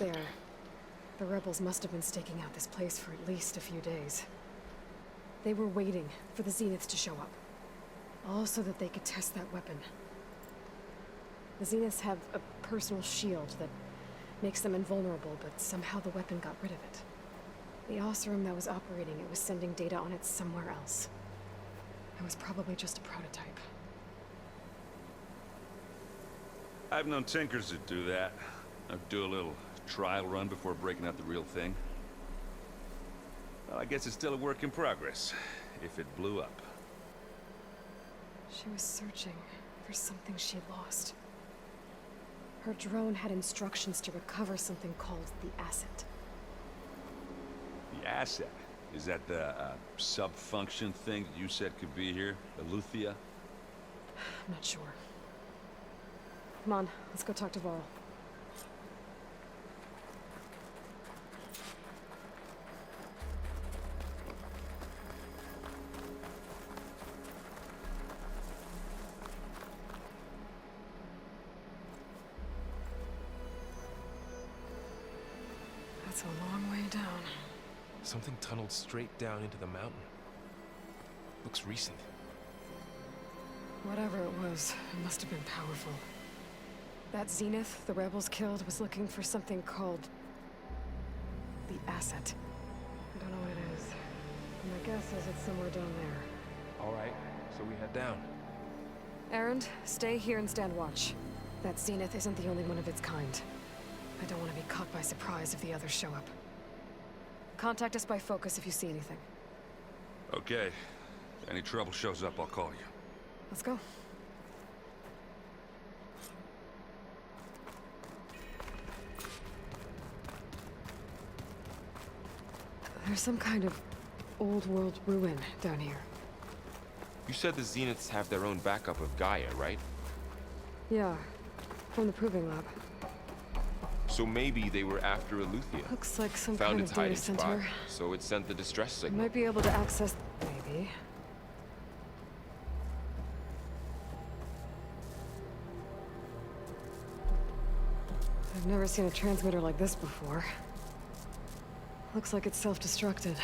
there, the rebels must have been staking out this place for at least a few days. They were waiting for the Zeniths to show up, all so that they could test that weapon. The Zeniths have a personal shield that makes them invulnerable, but somehow the weapon got rid of it. The Oseram that was operating it was sending data on it somewhere else. It was probably just a prototype. I've known tinkers that do that. I'd do a little trial run before breaking out the real thing. Well, I guess it's still a work in progress, if it blew up. She was searching for something she lost. Her drone had instructions to recover something called the Asset. The Asset? Is that the sub-function thing that you said could be here? Eleuthia? I'm not sure. Come on, let's go talk to Varl. That's a long way down. Something tunneled straight down into the mountain. Looks recent. Whatever it was, it must have been powerful. That Zenith the rebels killed was looking for something called the Asset. I don't know what it is. My guess is it's somewhere down there. All right, so we head down. Erend, stay here and stand watch. That Zenith isn't the only one of its kind. I don't want to be caught by surprise if the others show up. Contact us by focus if you see anything. Okay. If any trouble shows up, I'll call you. Let's go. There's some kind of old world ruin down here. You said the Zeniths have their own backup of Gaia, right? Yeah, from the Proving Lab. So maybe they were after Eleuthia. Looks like some Found kind its of data hiding spot, center. so it sent the distress We signal. might be able to access... maybe. I've never seen a transmitter like this before. Looks like it's self-destructed.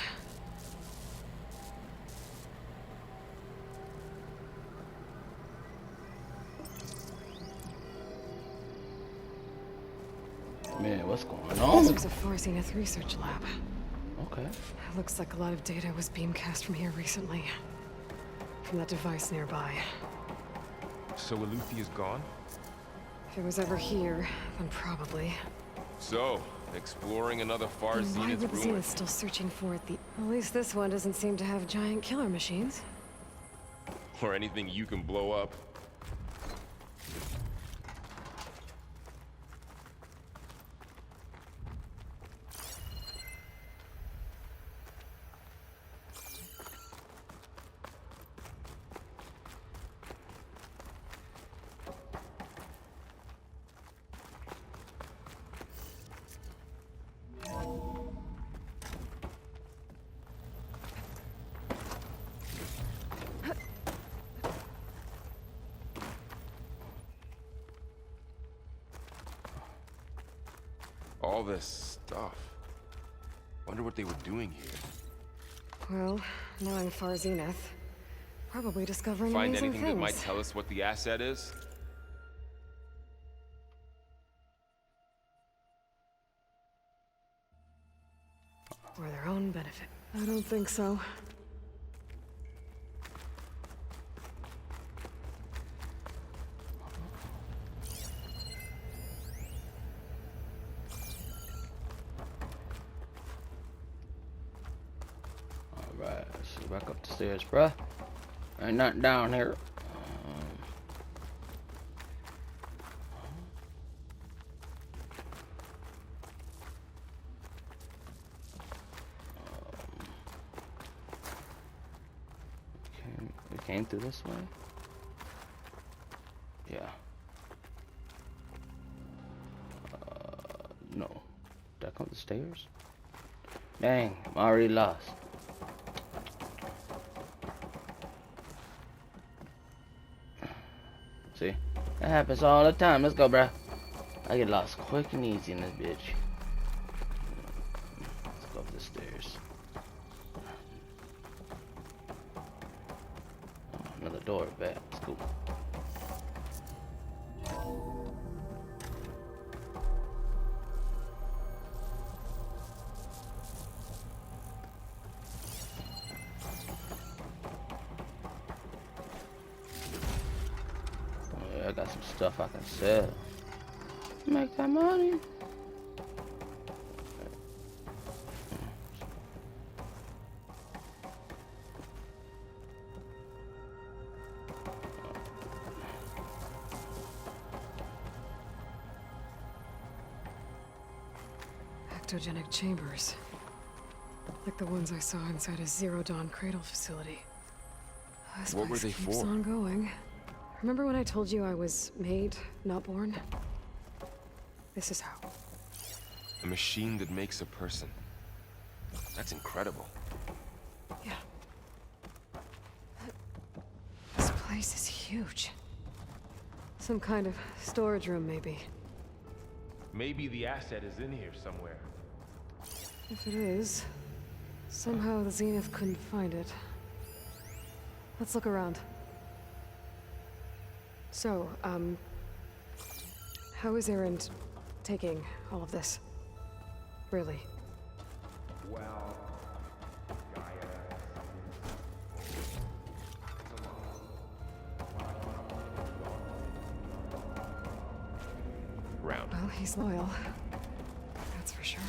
Man, what's going This on? was a Far Zenith research lab. Okay. It looks like a lot of data was beamcast from here recently. From that device nearby. So Eleuthia's gone? If it was ever here, then probably. So, exploring another Far Then why Zenith would ruin. Zenith still searching for it? At least this one doesn't seem to have giant killer machines. Or anything you can blow up. All this stuff. Wonder what they were doing here. Well, knowing Far Zenith, probably discovering Find amazing anything things. that might tell us what the asset is? For their own benefit. I don't think so. Alright, let's go back up the stairs, bruh. Ain't nothing down here. We came through this way? Yeah. No. Did I come up the stairs? Dang, I'm already lost. See? That happens all the time. Let's go, bruh. I get lost quick and easy in this bitch. the stairs. Oh, another door back. It's cool. Oh, yeah, I got some stuff I can sell. Make that money. Ectogenic chambers. Like the ones I saw inside a Zero Dawn cradle facility. This What were place they keeps for? on going. Remember when I told you I was made, not born? This is how. A machine that makes a person. That's incredible. Yeah. This place is huge. Some kind of storage room, maybe. Maybe the asset is in here somewhere. If it is, somehow the Zenith couldn't find it. Let's look around. So, how is Erend taking all of this? Really? Round. Well, he's loyal. That's for sure.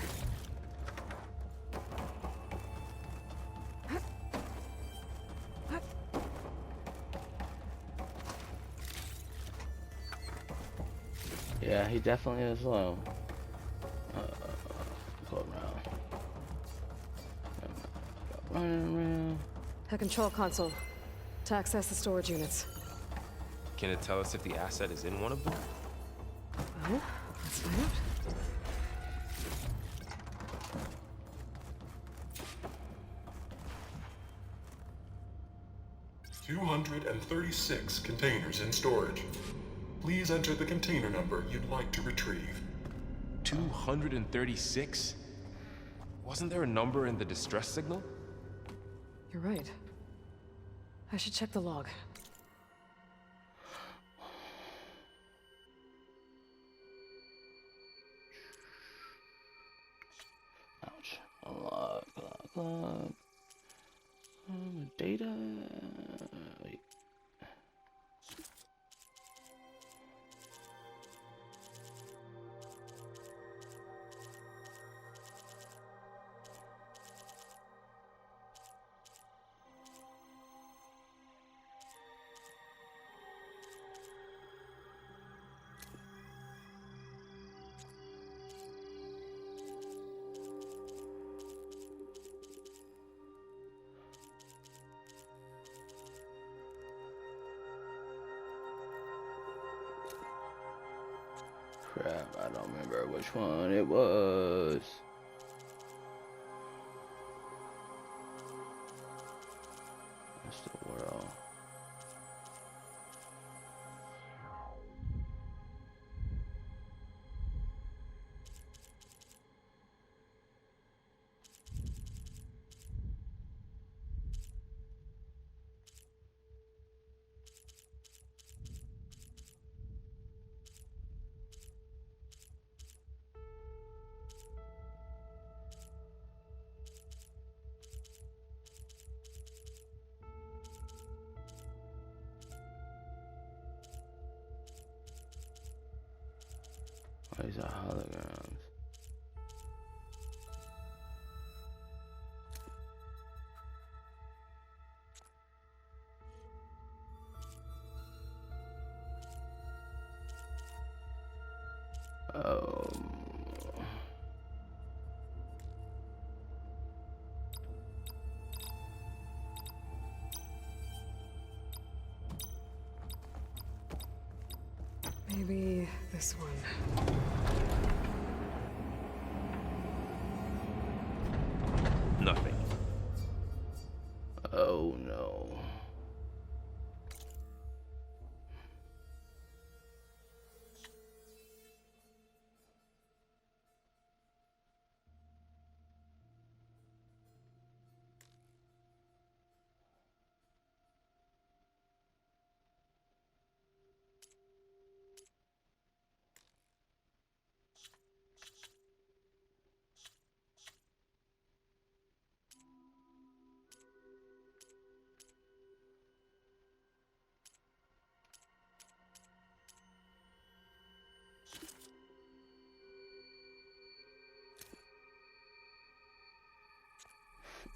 Yeah, he definitely is low. Go around. Running around. A control console. To access the storage units. Can it tell us if the asset is in one of them? Well, let's find out. "236 containers in storage. Please enter the container number you'd like to retrieve." 236? Wasn't there a number in the distress signal? You're right. I should check the log. Ouch. Log. Data. Wait. Crap, I don't remember which one it was. That's the world. Oh, these are holograms. Maybe this one. Nothing. Oh no.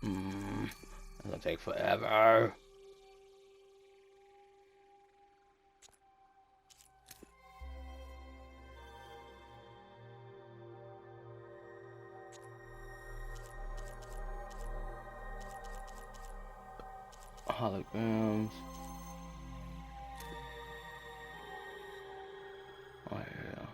It's gonna take forever. Holograms. Oh yeah.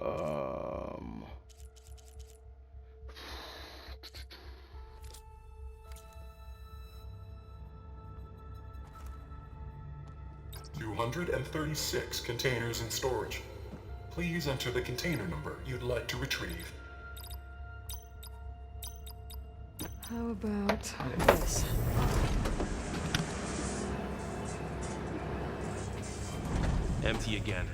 Um. 236 containers in storage. Please enter the container number you'd like to retrieve. How about this? Empty again.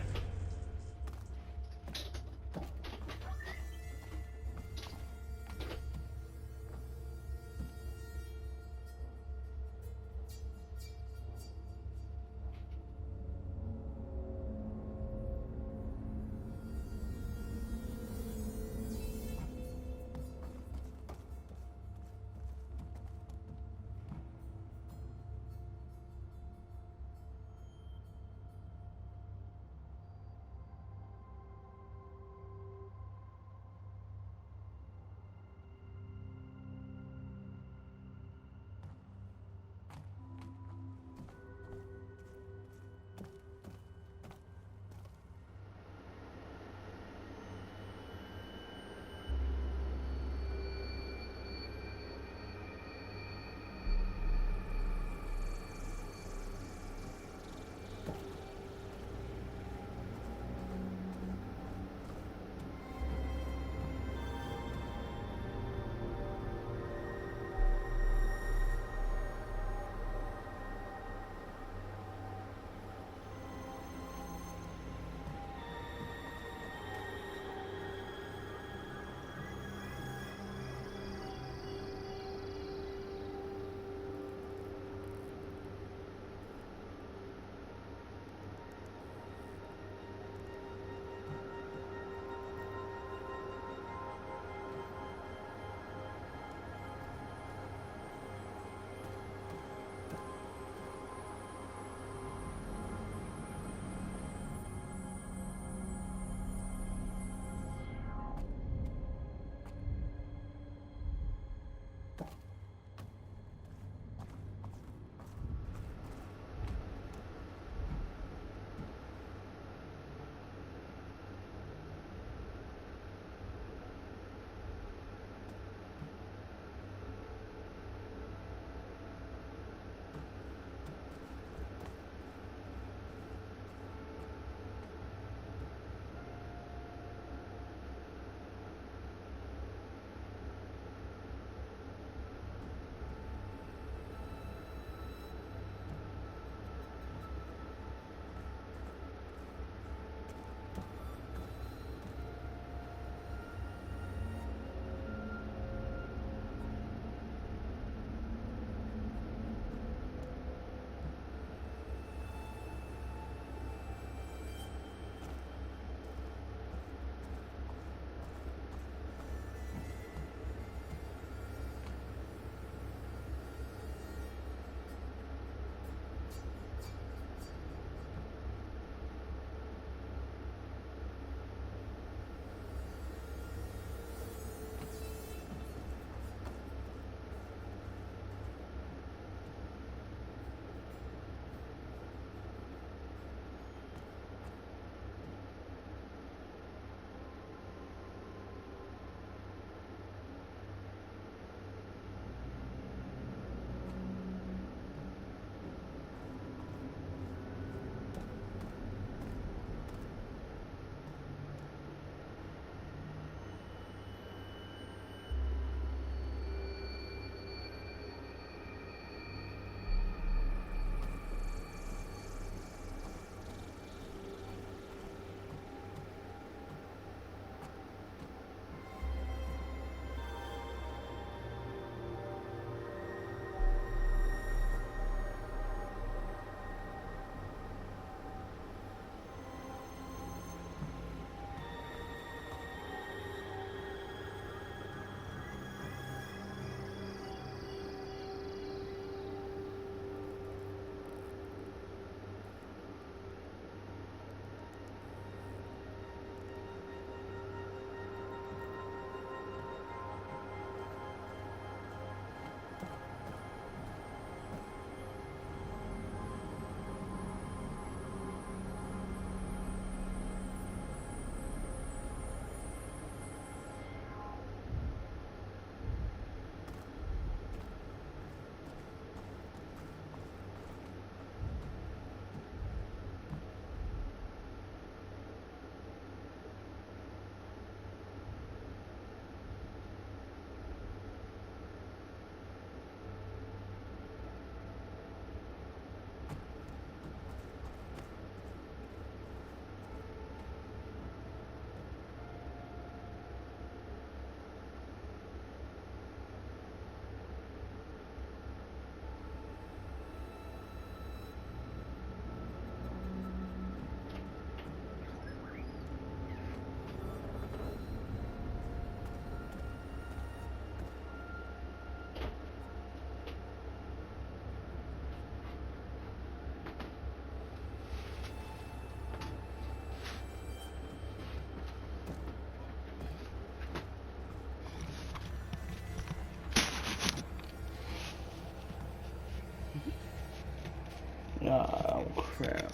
Oh crap.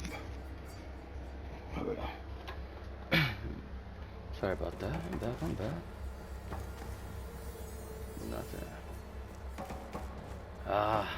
Sorry about that. I'm back. Nothing. Ah.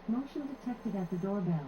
Motion detected at the doorbell.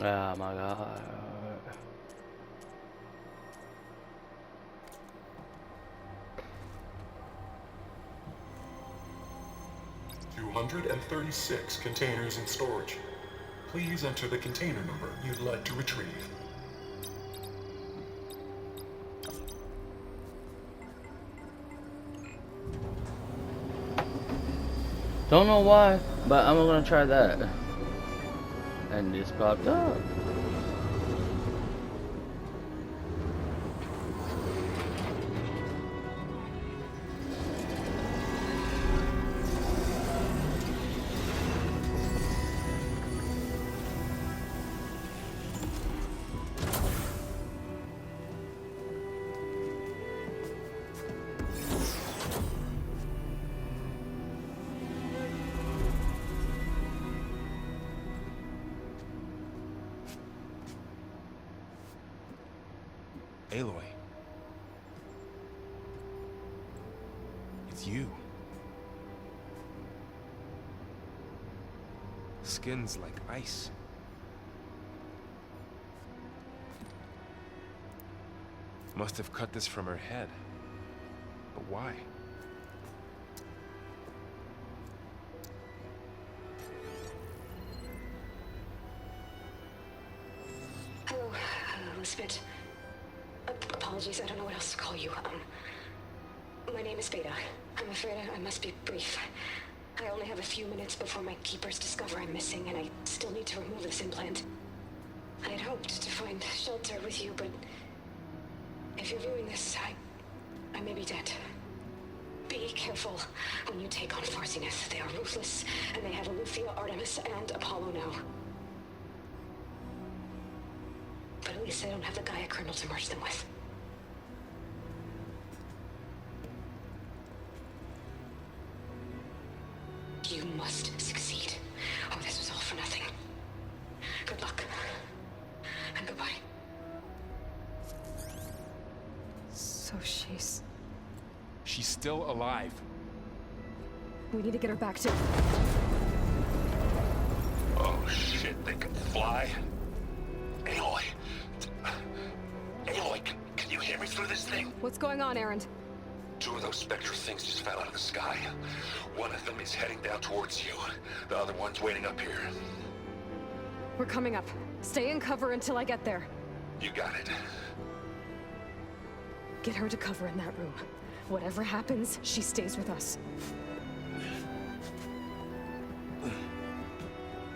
Oh my god. 236 containers in storage. Please enter the container number you'd like to retrieve. Don't know why, but I'm gonna try that. And this popped up. Aloy. It's you. Skin's like ice. Must have cut this from her head. But why? Hello, Elizabeth. Apologies, I don't know what else to call you. My name is Beta. I'm afraid I must be brief. I only have a few minutes before my keepers discover I'm missing, and I still need to remove this implant. I had hoped to find shelter with you, but if you're viewing this, I may be dead. Be careful when you take on Far Zenith. They are ruthless, and they have Aletheia, Artemis, and Apollo now. But at least I don't have the Gaia kernel to merge them with. You must succeed, or this was all for nothing. Good luck. And goodbye. So she's... She's still alive. We need to get her back to... Oh shit, they can fly? Aloy! Aloy, can you hear me through this thing? What's going on, Erend? 2 of those Spectre things just fell out of the sky. One of them is heading down towards you. The other one's waiting up here. We're coming up. Stay in cover until I get there. You got it. Get her to cover in that room. Whatever happens, she stays with us.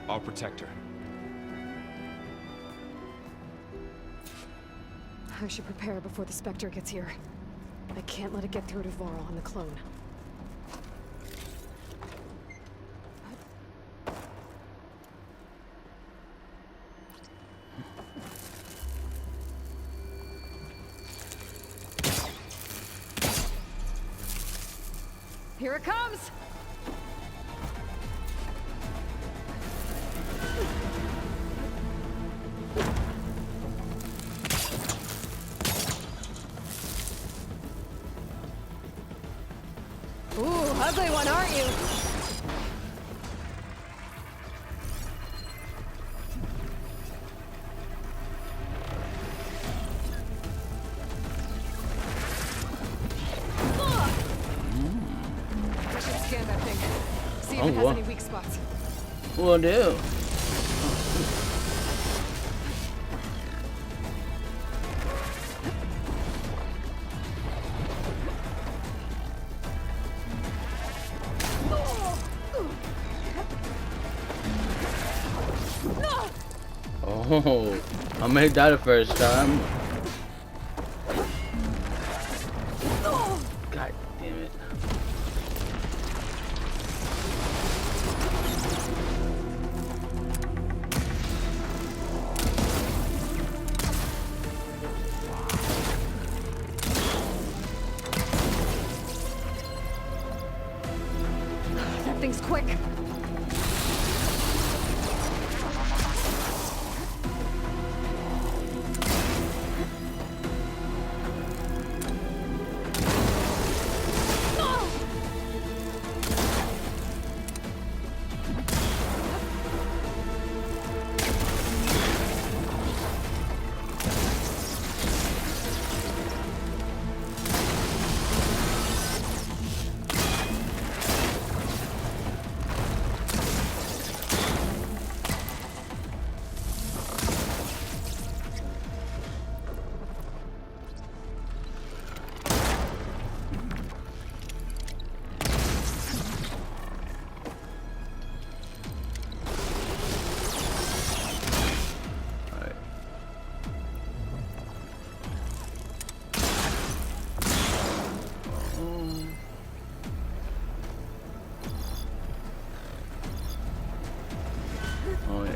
I'll protect her. I should prepare before the Spectre gets here. I can't let it get through to Varl and the clone. Here it comes! Ooh, ugly one, aren't you? I should scan that thing. See if it has any weak spots. Will do. Oh, I made that the first time. God damn it. That thing's quick.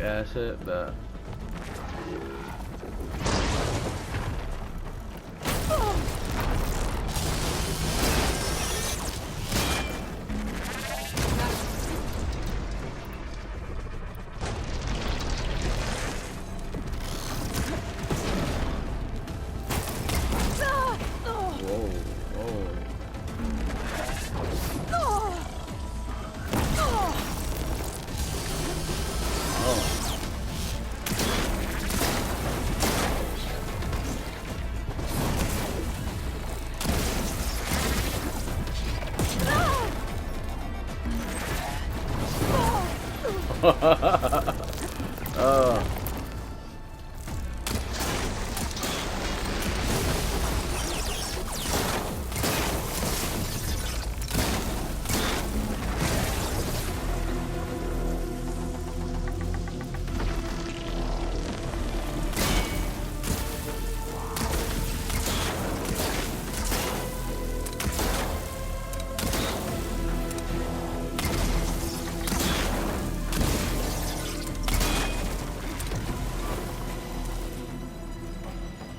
That's it, but Oh.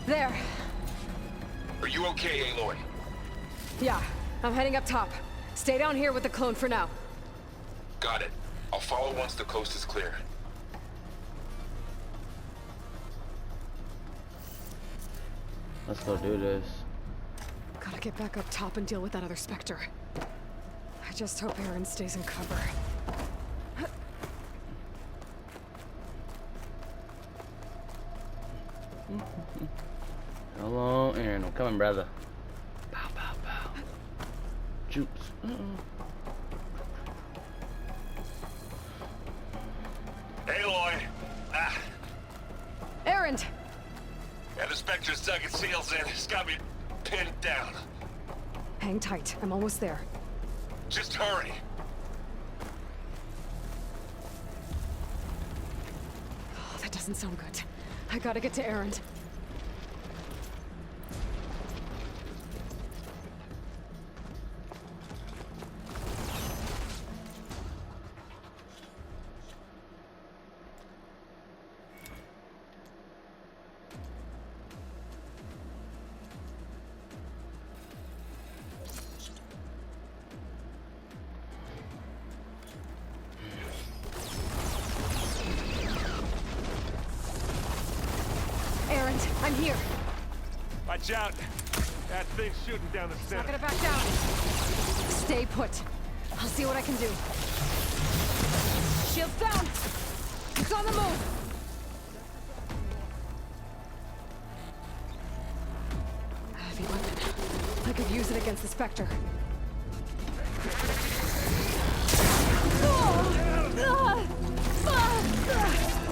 There. Are you okay, Aloy? Yeah, I'm heading up top. Stay down here with the clone for now. Got it. I'll follow once the coast is clear. Let's go do this. Gotta get back up top and deal with that other Spectre. I just hope Aaron stays in cover. Come on, Aaron. I'm coming, brother. Pow, pow, pow. Jukes. Aloy! Ah, Aaron! yeah, the Spectre's dug its heels in. It's got me pinned down. Hang tight. I'm almost there. Just hurry. Oh, that doesn't sound good. I gotta get to Aaron. Aaron, I'm here. Watch out! That thing's shooting down the Not center. gonna back down. Stay put. I'll see what I can do. Shields down. It's on the move. Heavy weapon. I could use it against the Spectre.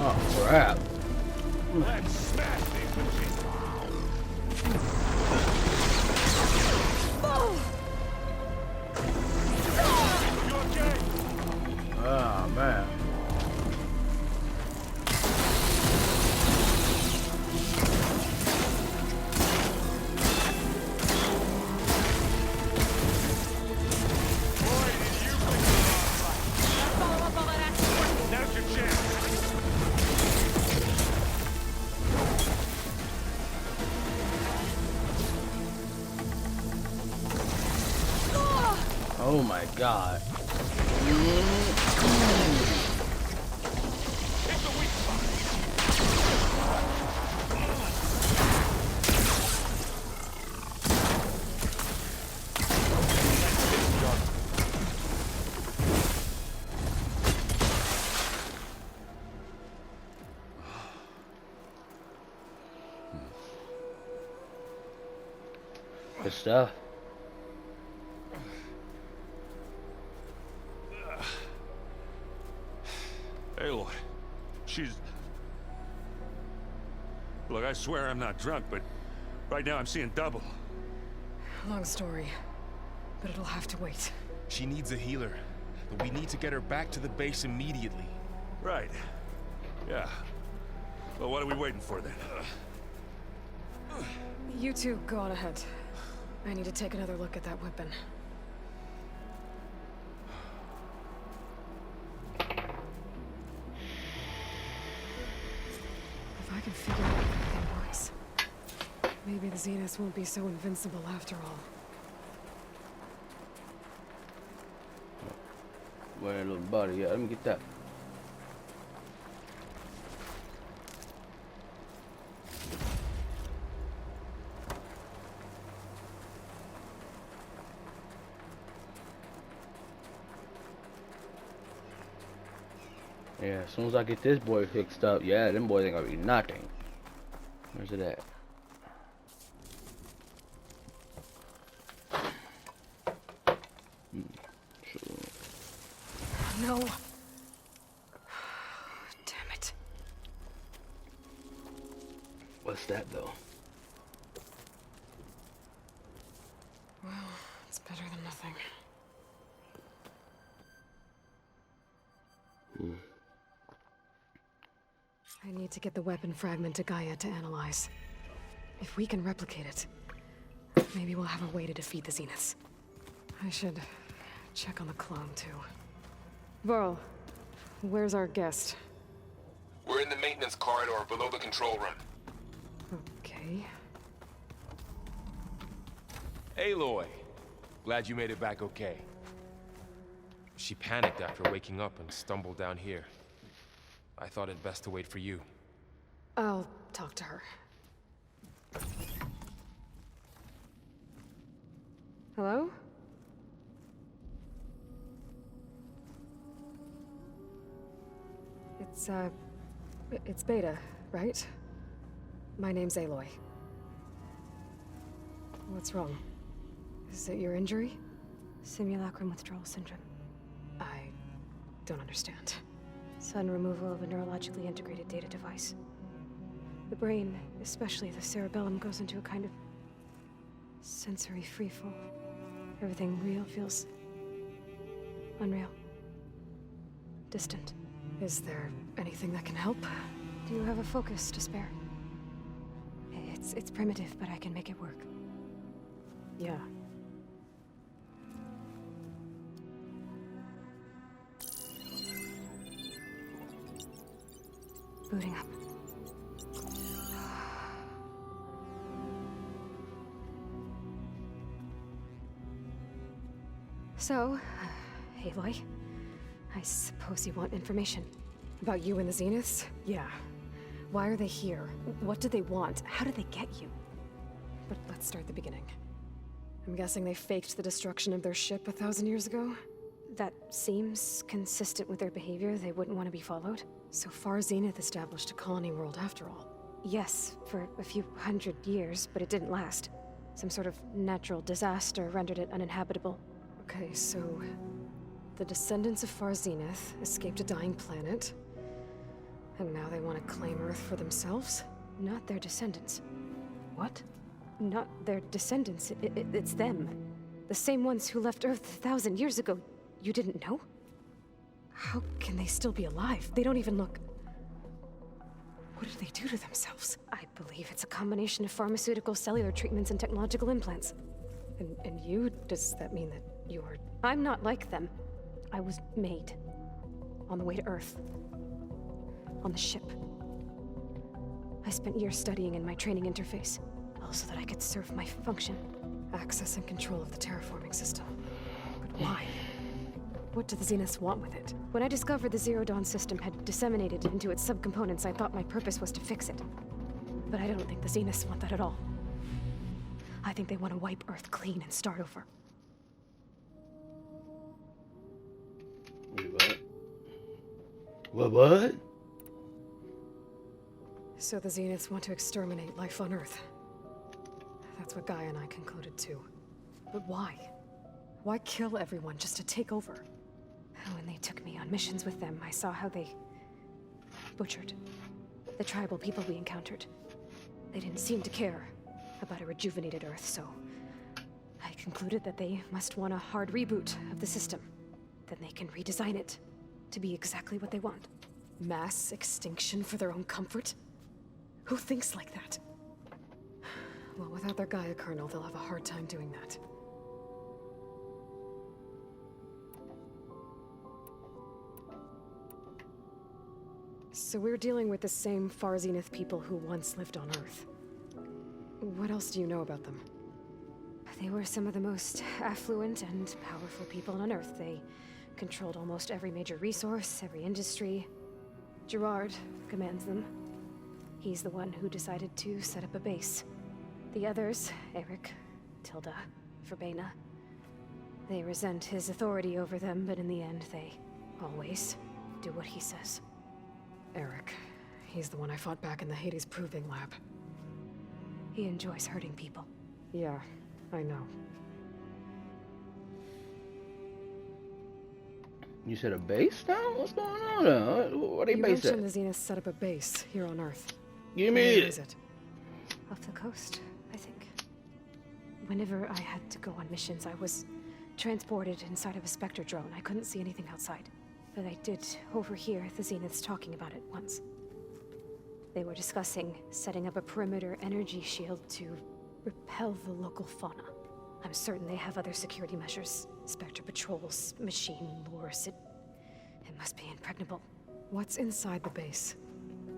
Oh, crap. Let's smash these machines. You okay? Oh, man. Boy, did you pick the wrong fight. Follow up all that action. Now's your chance. Oh, my God. It's a weak spot. Good stuff. Aloy, she's... Look, I swear I'm not drunk, but right now I'm seeing double. Long story, but it'll have to wait. She needs a healer, but we need to get her back to the base immediately. Right. Yeah. Well, what are we waiting for then? You two go on ahead. I need to take another look at that weapon. If I can figure out how that thing works, maybe the Zeniths won't be so invincible after all. Where little buddy? Yeah, let me get that. Yeah, as soon as I get this boy fixed up, yeah, them boys ain't gonna be nothing. Where's it at? No. What's that though? Well, it's better than nothing. I need to get the weapon fragment to Gaia to analyze. If we can replicate it, maybe we'll have a way to defeat the Zeniths. I should check on the clone, too. Varl, where's our guest? We're in the maintenance corridor below the control room. Okay. Aloy! Glad you made it back okay. She panicked after waking up and stumbled down here. I thought it best to wait for you. I'll talk to her. Hello? It's Beta, right? My name's Aloy. What's wrong? Is it your injury? Simulacrum withdrawal syndrome. I don't understand. Sudden removal of a neurologically integrated data device. The brain, especially the cerebellum, goes into a kind of sensory freefall. Everything real feels unreal. Distant. Is there anything that can help? Do you have a focus to spare? It's primitive, but I can make it work. Yeah. Booting up. So, Aloy, I suppose you want information. About you and the Zeniths? Yeah. Why are they here? What do they want? How did they get you? But let's start at the beginning. I'm guessing they faked the destruction of their ship 1,000 years ago? That seems consistent with their behavior. They wouldn't want to be followed. So far, Zenith established a colony world after all. Yes, for a few hundred years, but it didn't last. Some sort of natural disaster rendered it uninhabitable. Okay, so the descendants of Far Zenith escaped a dying planet, and now they want to claim Earth for themselves? Not their descendants. What? Not their descendants. It's them. The same ones who left Earth 1,000 years ago. You didn't know? How can they still be alive? They don't even look... What did they do to themselves? I believe it's a combination of pharmaceutical, cellular treatments, and technological implants. And you? Does that mean that you're... I'm not like them. I was made. On the way to Earth. On the ship. I spent years studying in my training interface, all so that I could serve my function. Access and control of the terraforming system. But why? What do the Zeniths want with it? When I discovered the Zero Dawn system had disseminated into its subcomponents, I thought my purpose was to fix it. But I don't think the Zeniths want that at all. I think they want to wipe Earth clean and start over. Wait, what? What? So the Zeniths want to exterminate life on Earth. That's what Gaia and I concluded too. But why? Why kill everyone just to take over? When they took me on missions with them, I saw how they butchered the tribal people we encountered. They didn't seem to care about a rejuvenated Earth, so I concluded that they must want a hard reboot of the system. Then they can redesign it to be exactly what they want. Mass extinction for their own comfort? Who thinks like that? Well, without their Gaia kernel, they'll have a hard time doing that. So we're dealing with the same Far Zenith people who once lived on Earth. What else do you know about them? They were some of the most affluent and powerful people on Earth. They controlled almost every major resource, every industry. Gerard commands them. He's the one who decided to set up a base. The others, Eric, Tilda, Verbena, they resent his authority over them, but in the end, they always do what he says. Eric. He's the one I fought back in the Hades Proving Lab. He enjoys hurting people. Yeah, I know. You said a base now? What's going on now? What are they You based at? mentioned the Zeniths set up a base here on Earth. Give me Where it. is it? Off the coast, I think. Whenever I had to go on missions, I was transported inside of a Spectre drone. I couldn't see anything outside. But I did overhear the Zeniths talking about it once. They were discussing setting up a perimeter energy shield to repel the local fauna. I'm certain they have other security measures. Spectre patrols, machine lures. It must be impregnable. What's inside the base?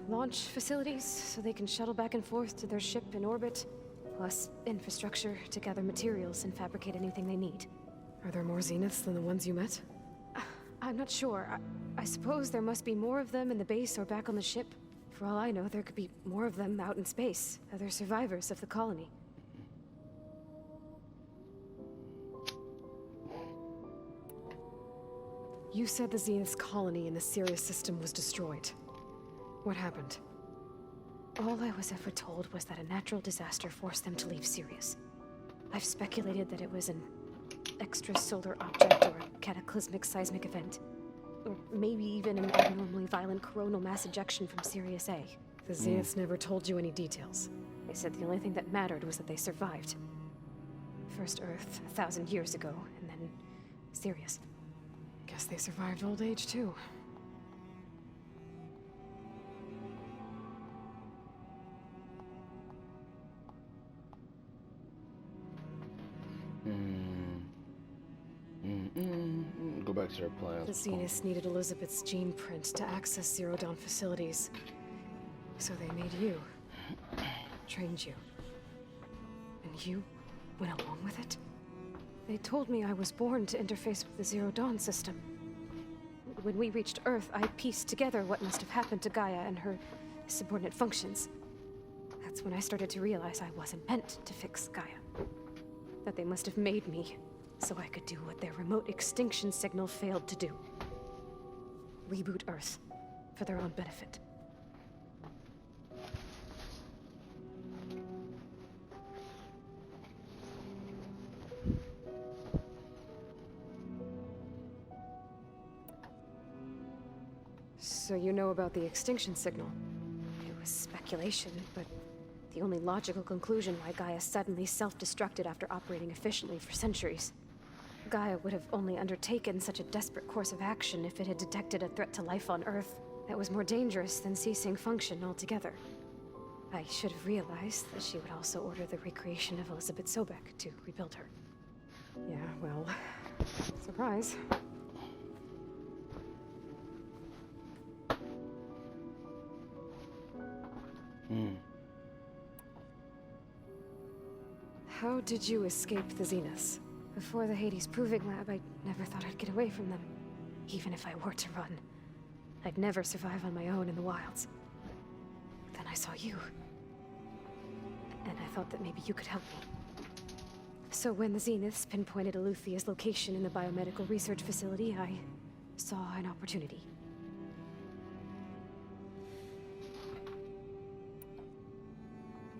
Launch facilities, so they can shuttle back and forth to their ship in orbit. Plus infrastructure to gather materials and fabricate anything they need. Are there more Zeniths than the ones you met? I'm not sure. I suppose there must be more of them in the base or back on the ship. For all I know, there could be more of them out in space. Other survivors of the colony. You said the Zenith's colony in the Sirius system was destroyed. What happened? All I was ever told was that a natural disaster forced them to leave Sirius. I've speculated that it was an extrasolar object or a cataclysmic seismic event. Or maybe even an abnormally violent coronal mass ejection from Sirius A. The Zeniths never told you any details. They said the only thing that mattered was that they survived. First Earth, 1,000 years ago, and then Sirius. Guess they survived old age, too. Go back to their plans. The Zeniths needed Elizabeth's gene print to access Zero Dawn facilities. So they made you. Trained you. And you went along with it? They told me I was born to interface with the Zero Dawn system. When we reached Earth, I pieced together what must have happened to Gaia and her subordinate functions. That's when I started to realize I wasn't meant to fix Gaia. That they must have made me so I could do what their remote extinction signal failed to do. Reboot Earth, for their own benefit. So you know about the extinction signal? It was speculation, but the only logical conclusion why Gaia suddenly self-destructed after operating efficiently for centuries. Gaia would have only undertaken such a desperate course of action if it had detected a threat to life on Earth that was more dangerous than ceasing function altogether. I should have realized that she would also order the recreation of Elizabeth Sobek to rebuild her. Yeah, well, surprise. How did you escape the Zeniths? Before the Hades Proving Lab, I never thought I'd get away from them. Even if I were to run. I'd never survive on my own in the wilds. Then I saw you. And I thought that maybe you could help me. So when the Zeniths pinpointed Eluthia's location in the biomedical research facility, I saw an opportunity.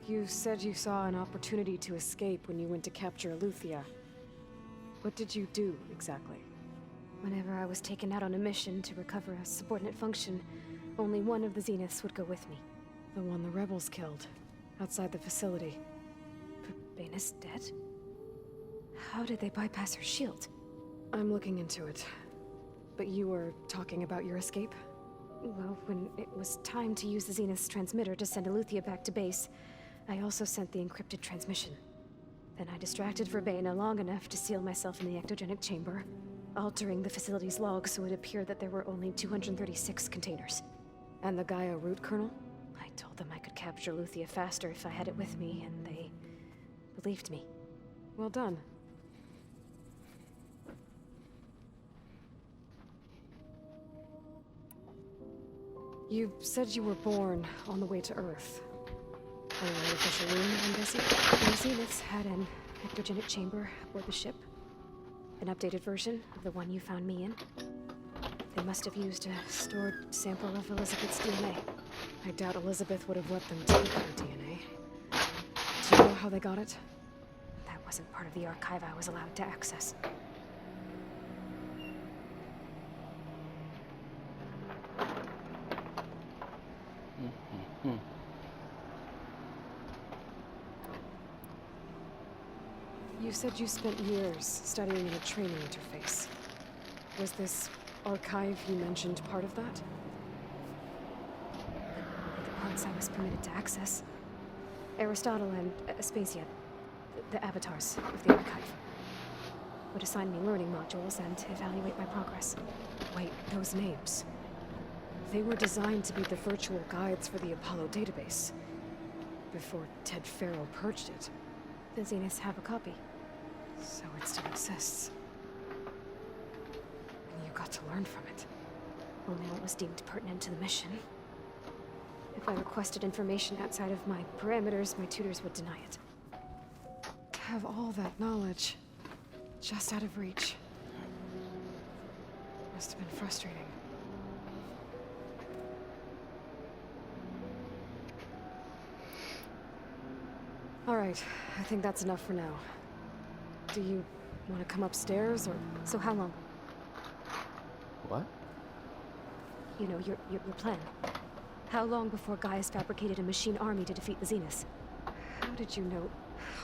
You said you saw an opportunity to escape when you went to capture Eluthia. What did you do, exactly? Whenever I was taken out on a mission to recover a subordinate function, only one of the Zeniths would go with me. The one the rebels killed, outside the facility. Baina's dead? How did they bypass her shield? I'm looking into it. But you were talking about your escape? Well, when it was time to use the Zenith's transmitter to send Eluthia back to base, I also sent the encrypted transmission. Then I distracted Verbena long enough to seal myself in the ectogenic chamber, altering the facility's log so it appeared that there were only 236 containers. And the Gaia root kernel? I told them I could capture Eluthia faster if I had it with me, and they believed me. Well done. You said you were born on the way to Earth. An artificial womb, I'm guessing? The Zeniths had an ectogenic chamber aboard the ship. An updated version of the one you found me in. They must have used a stored sample of Elizabeth's DNA. I doubt Elizabeth would have let them take her DNA. Do you know how they got it? That wasn't part of the archive I was allowed to access. You said you spent years studying in a training interface. Was this archive you mentioned part of that? The parts I was permitted to access. Aristotle and Aspasia, the avatars of the archive, would assign me learning modules and evaluate my progress. Wait, those names. They were designed to be the virtual guides for the Apollo database. Before Ted Faro purged it. The Zeniths have a copy. So it still exists. And you got to learn from it. Only what was deemed pertinent to the mission. If I requested information outside of my parameters, my tutors would deny it. To have all that knowledge, just out of reach. Must have been frustrating. All right, I think that's enough for now. Do you want to come upstairs, or... So how long? What? You know, your plan. How long before Gaius fabricated a machine army to defeat the Zeniths? How did you know?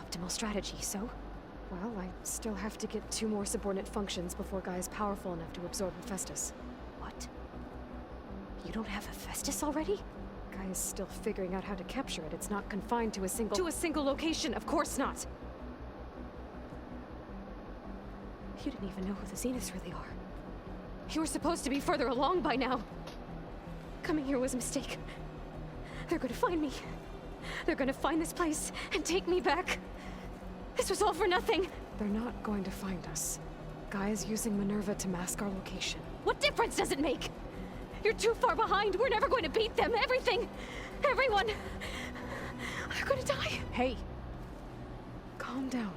Optimal strategy, so? Well, I still have to get 2 more subordinate functions before Gaia's powerful enough to absorb Hephaestus. What? You don't have Hephaestus already? Gaia's still figuring out how to capture it. It's not confined to a single... To a single location, of course not! You didn't even know who the Zeniths really are. You were supposed to be further along by now! Coming here was a mistake. They're gonna find me. They're gonna find this place and take me back. This was all for nothing. They're not going to find us. Gaia's using Minerva to mask our location. What difference does it make? You're too far behind. We're never going to beat them. Everything. Everyone. They're gonna die. Hey. Calm down.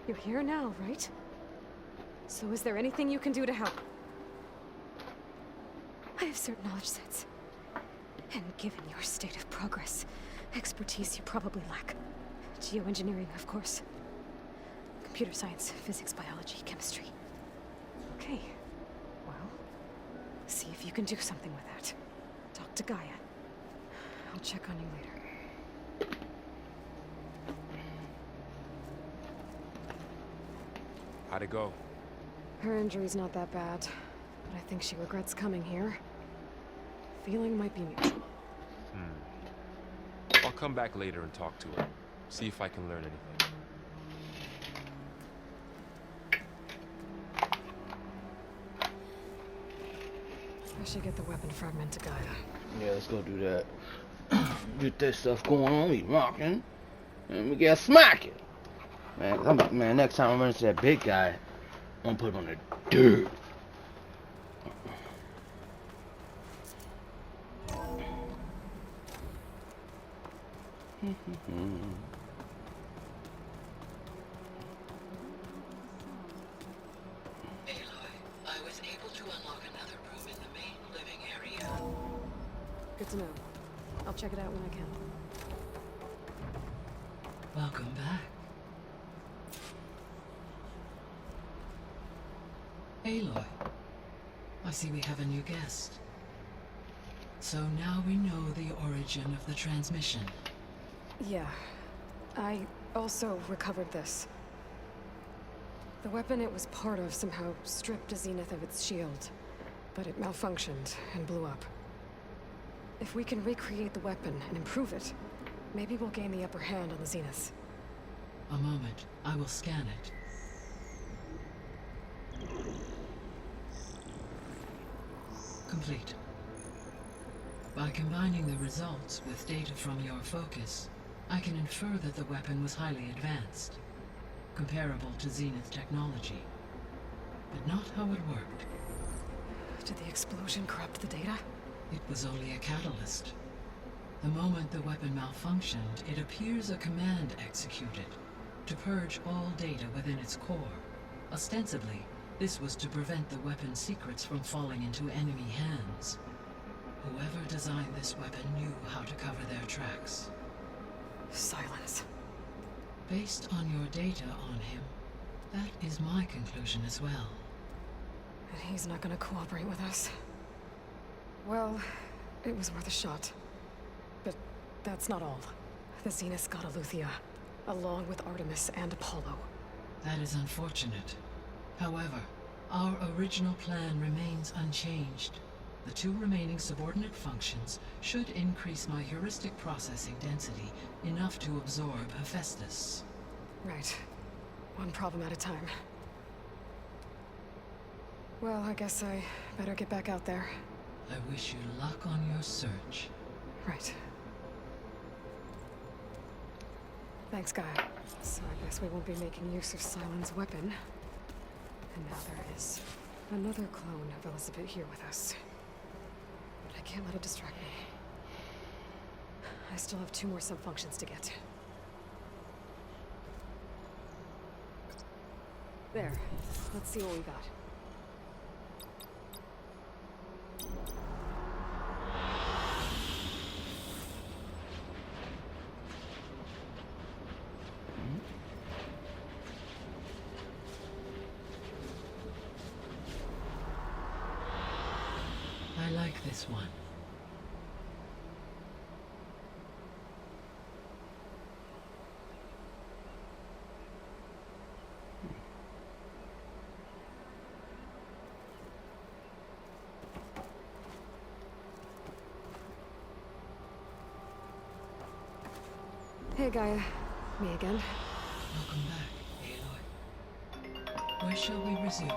You're here now, right? So is there anything you can do to help? I have certain knowledge sets. And given your state of progress, expertise you probably lack. Geoengineering, of course. Computer science, physics, biology, chemistry. Okay. Well, see if you can do something with that. Talk to Gaia. I'll check on you later. How'd it go? Her injury's not that bad, but I think she regrets coming here. Feeling might be mutual. I'll come back later and talk to her. See if I can learn anything. I should get the weapon fragment to Gaia. Yeah, let's go do that. Get that stuff going on, we rocking. And we get smacking. Man, next time I run into that big guy, I'm gonna put him on the dirt. I was able to unlock another room in the main living area. Good to know. I'll check it out when I can. Welcome back. Aloy, I see we have a new guest. So now we know the origin of the transmission. Yeah. I also recovered this. The weapon it was part of somehow stripped a Zenith of its shield, but it malfunctioned and blew up. If we can recreate the weapon and improve it, maybe we'll gain the upper hand on the Zeniths. A moment, I will scan it. Complete. By combining the results with data from your focus, I can infer that the weapon was highly advanced, comparable to Zenith technology, but not how it worked. Did the explosion corrupt the data? It was only a catalyst. The moment the weapon malfunctioned, it appears a command executed to purge all data within its core. Ostensibly, this was to prevent the weapon's secrets from falling into enemy hands. Whoever designed this weapon knew how to cover their tracks. Silence. Based on your data on him, that is my conclusion as well. And he's not gonna cooperate with us. Well, it was worth a shot. But that's not all. The Zeniths got Eleuthia. along with Artemis and Apollo. That is unfortunate. However, our original plan remains unchanged. The 2 remaining subordinate functions should increase my heuristic processing density enough to absorb Hephaestus. Right. One problem at a time. Well, I guess I better get back out there. I wish you luck on your search. Right. Thanks, Guy. So I guess we won't be making use of Sylens' weapon. And now there is another clone of Elizabeth here with us. But I can't let it distract me. I still have 2 more sub-functions to get. There. Let's see what we got. I like this one. Hey, Gaia. Me again. Welcome back, Aloy. Where shall we resume?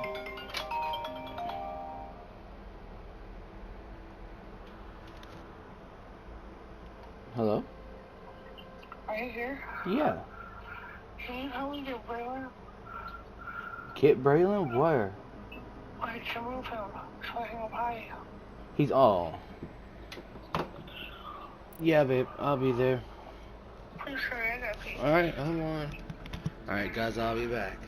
Hello? Are you here? Yeah. Can you tell me your brother? Kit Braylon? Where? I can move him so I can go by you. He's all. Yeah, babe. I'll be there. Pretty sure I gotta be. Alright, hold on. Alright, guys, I'll be back.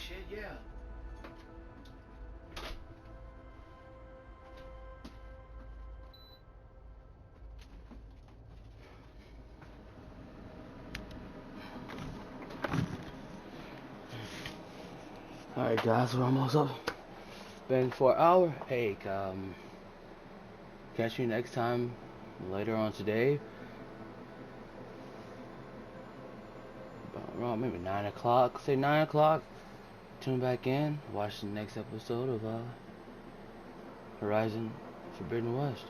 shit, yeah. Alright guys, we're almost up. Been for an hour. Hey, catch you next time later on today. About around maybe 9 o'clock. Say 9 o'clock. Tune back in. Watch the next episode of Horizon Forbidden West.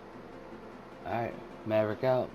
Alright, Maverick out.